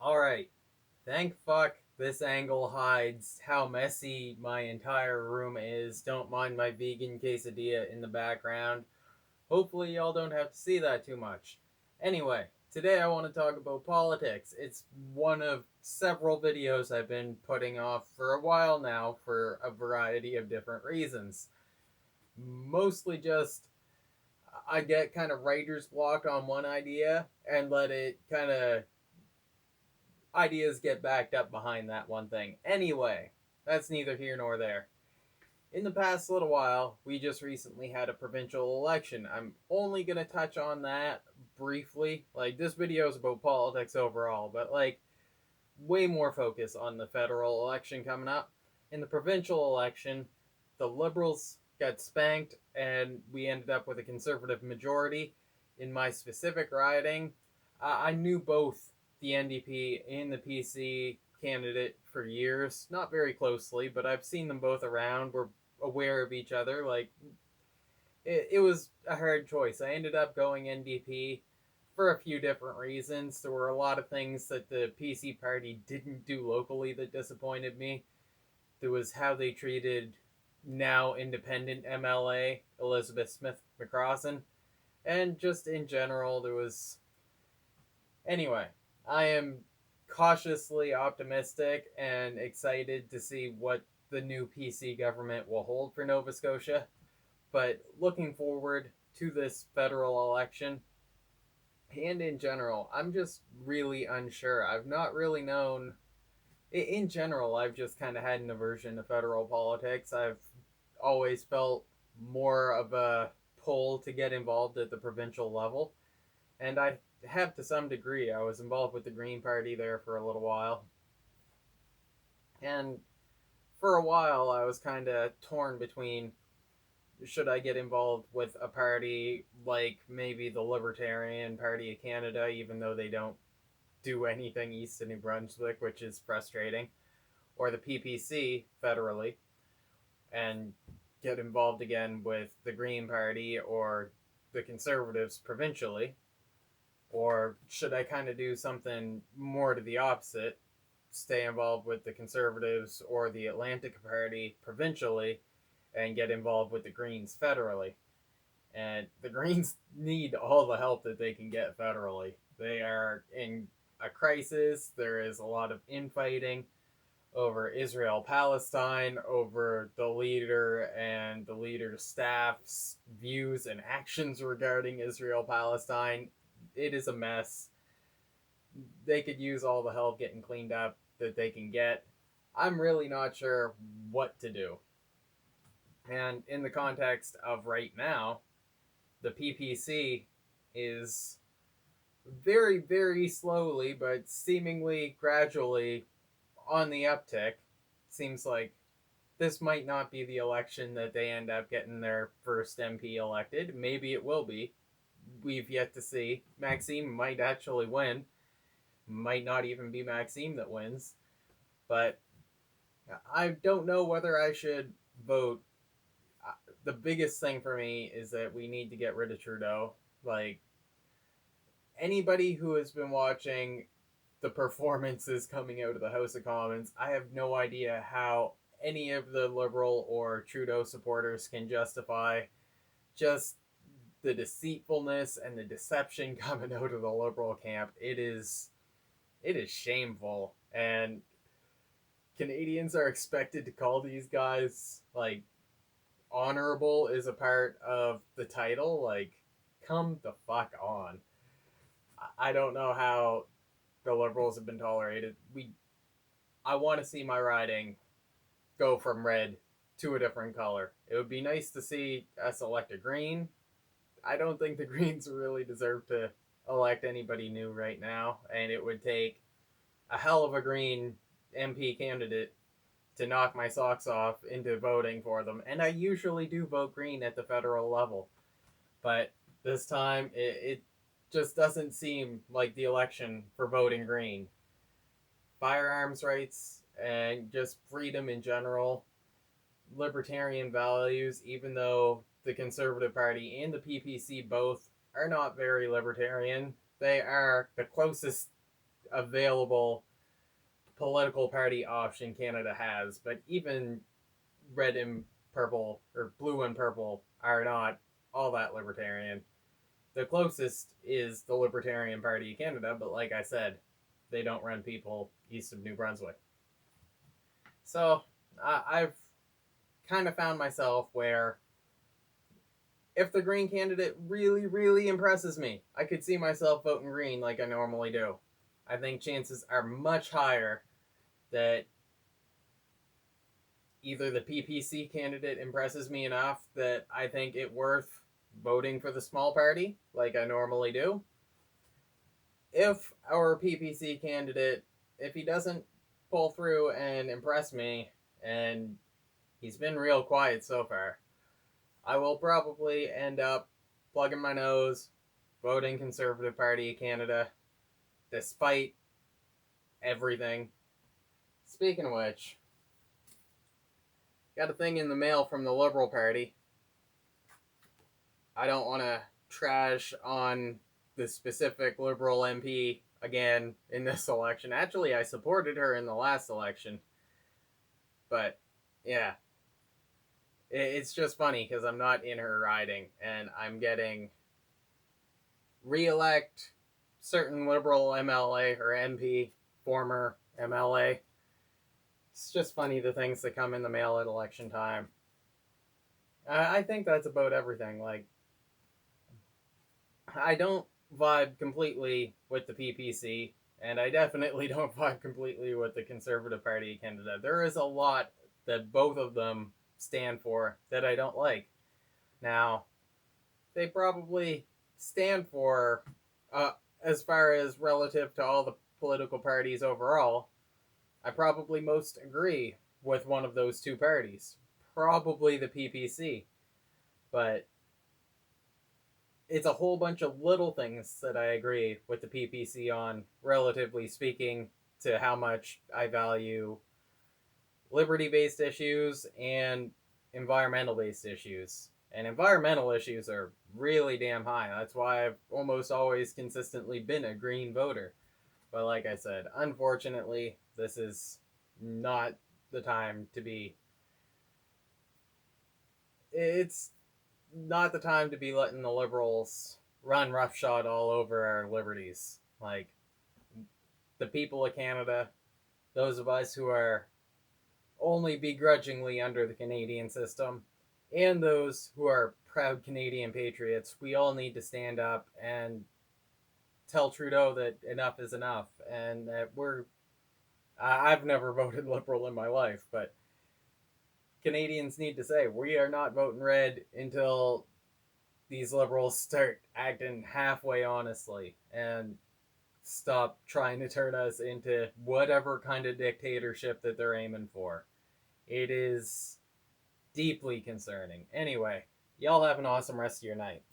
Alright, thank fuck this angle hides how messy my entire room is. Don't mind my vegan quesadilla in the background. Hopefully, y'all don't have to see that too much. Anyway, today I want to talk about politics. It's one of several videos I've been putting off for a while now for a variety of different reasons. Mostly just I get kind of writer's block on one idea and let it kind of ideas get backed up behind that one thing. Anyway, that's neither here nor there. In the past little while, we just recently had a provincial election. I'm only going to touch on that briefly. Like, this video is about politics overall, but, like, way more focus on the federal election coming up. In the provincial election, the Liberals got spanked, and we ended up with a conservative majority. In my specific riding, I knew both the NDP and the PC candidate for years, not very closely, but I've seen them both around. We're aware of each other. Like, it was a hard choice. I ended up going NDP for a few different reasons. There were a lot of things that the PC party didn't do locally that disappointed me. There was how they treated now independent MLA Elizabeth Smith McCrossan, and just in general, there was. Anyway, I am cautiously optimistic and excited to see what the new PC government will hold for Nova Scotia. But looking forward to this federal election, and in general, I'm just really unsure. I've not really known. In general, I've just kind of had an aversion to federal politics. I've always felt more of a pull to get involved at the provincial level. And I have to some degree. I was involved with the Green Party there for a little while. And for a while, I was kind of torn between should I get involved with a party like maybe the Libertarian Party of Canada, even though they don't do anything east of New Brunswick, which is frustrating, or the PPC federally, and get involved again with the Green Party or the Conservatives provincially? Or should I kind of do something more to the opposite, stay involved with the Conservatives or the Atlantic Party provincially, and get involved with the Greens federally? And the Greens need all the help that they can get federally. They are in a crisis. There is a lot of infighting over Israel Palestine, over the leader and the leader's staff's views and actions regarding Israel Palestine. It is a mess. They could use all the help getting cleaned up that they can get. I'm really not sure what to do. And in the context of right now, the PPC is very, very slowly, but seemingly gradually on the uptick. Seems like this might not be the election that they end up getting their first MP elected. Maybe it will be. We've yet to see. Maxime might actually win. Might not even be Maxime that wins. But I don't know whether I should vote. The biggest thing for me is that we need to get rid of Trudeau. Like, anybody who has been watching the performances coming out of the House of Commons, I have no idea how any of the Liberal or Trudeau supporters can justify just the deceitfulness and the deception coming out of the Liberal camp. It is shameful, and Canadians are expected to call these guys like honorable is a part of the title. Like, come the fuck on. I don't know how the Liberals have been tolerated. I want to see my riding go from red to a different color. It would be nice to see us elect a green. I don't think the Greens really deserve to elect anybody new right now, and it would take a hell of a Green MP candidate to knock my socks off into voting for them. And I usually do vote Green at the federal level, but this time it just doesn't seem like the election for voting Green. Firearms rights and just freedom in general, libertarian values, even though the Conservative Party and the PPC both are not very libertarian. They are the closest available political party option Canada has, but even red and purple, or blue and purple, are not all that libertarian. The closest is the Libertarian Party of Canada, but like I said, they don't run people east of New Brunswick. So I've kind of found myself where if the Green candidate really, really impresses me, I could see myself voting Green like I normally do. I think chances are much higher that either the PPC candidate impresses me enough that I think it worth voting for the small party like I normally do. If our PPC candidate, if he doesn't pull through and impress me, and he's been real quiet so far, I will probably end up plugging my nose, voting Conservative Party of Canada, despite everything. Speaking of which, got a thing in the mail from the Liberal Party. I don't want to trash on the specific Liberal MP again in this election. Actually, I supported her in the last election. But, yeah. It's just funny because I'm not in her riding, and I'm getting re-elect certain Liberal MLA or MP, former MLA. It's just funny the things that come in the mail at election time. I think that's about everything. Like, I don't vibe completely with the PPC, and I definitely don't vibe completely with the Conservative Party of Canada. There is a lot that both of them stand for that I don't like. Now, they probably stand for, as far as relative to all the political parties overall, I probably most agree with one of those two parties. Probably the PPC. But it's a whole bunch of little things that I agree with the PPC on, relatively speaking, to how much I value liberty-based issues and environmental-based issues. And environmental issues are really damn high. That's why I've almost always consistently been a Green voter. But like I said, unfortunately, this is not the time to be. It's not the time to be letting the Liberals run roughshod all over our liberties. Like, the people of Canada, those of us who are only begrudgingly under the Canadian system, and those who are proud Canadian patriots, we all need to stand up and tell Trudeau that enough is enough, and that I've never voted Liberal in my life, but Canadians need to say we are not voting red until these Liberals start acting halfway honestly and stop trying to turn us into whatever kind of dictatorship that they're aiming for. It is deeply concerning. Anyway, y'all have an awesome rest of your night.